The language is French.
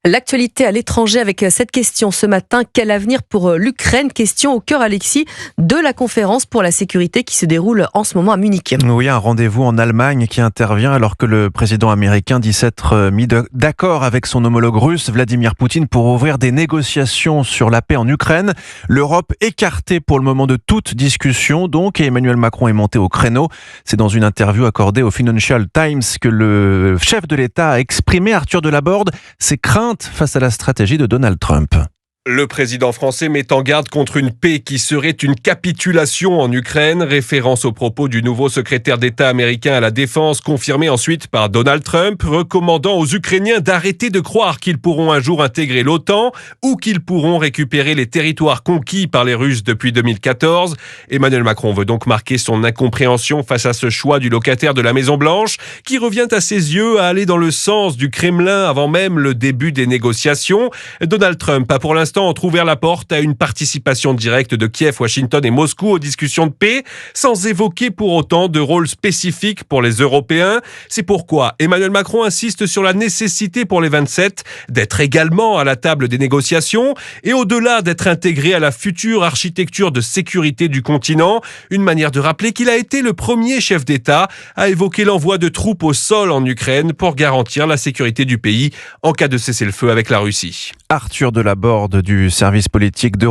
L'actualité à l'étranger avec cette question ce matin. Quel avenir pour l'Ukraine? Question au cœur, Alexis, de la conférence pour la sécurité qui se déroule en ce moment à Munich. Oui, un rendez-vous en Allemagne qui intervient alors que le président américain dit s'être mis d'accord avec son homologue russe, Vladimir Poutine, pour ouvrir des négociations sur la paix en Ukraine. L'Europe écartée pour le moment de toute discussion, donc, et Emmanuel Macron est monté au créneau. C'est dans une interview accordée au Financial Times que le chef de l'État a exprimé, Arthur Delaborde, ses craintes face à la stratégie de Donald Trump. Le président français met en garde contre une paix qui serait une capitulation en Ukraine, référence aux propos du nouveau secrétaire d'État américain à la Défense, confirmé ensuite par Donald Trump, recommandant aux Ukrainiens d'arrêter de croire qu'ils pourront un jour intégrer l'OTAN ou qu'ils pourront récupérer les territoires conquis par les Russes depuis 2014. Emmanuel Macron veut donc marquer son incompréhension face à ce choix du locataire de la Maison-Blanche, qui revient à ses yeux à aller dans le sens du Kremlin avant même le début des négociations. Donald Trump a pour l'instant ouvert la porte à une participation directe de Kiev, Washington et Moscou aux discussions de paix, sans évoquer pour autant de rôle spécifique pour les Européens. C'est pourquoi Emmanuel Macron insiste sur la nécessité pour les 27 d'être également à la table des négociations et au-delà d'être intégrés à la future architecture de sécurité du continent, une manière de rappeler qu'il a été le premier chef d'État à évoquer l'envoi de troupes au sol en Ukraine pour garantir la sécurité du pays en cas de cessez-le-feu avec la Russie. Arthur Delaborde du service politique de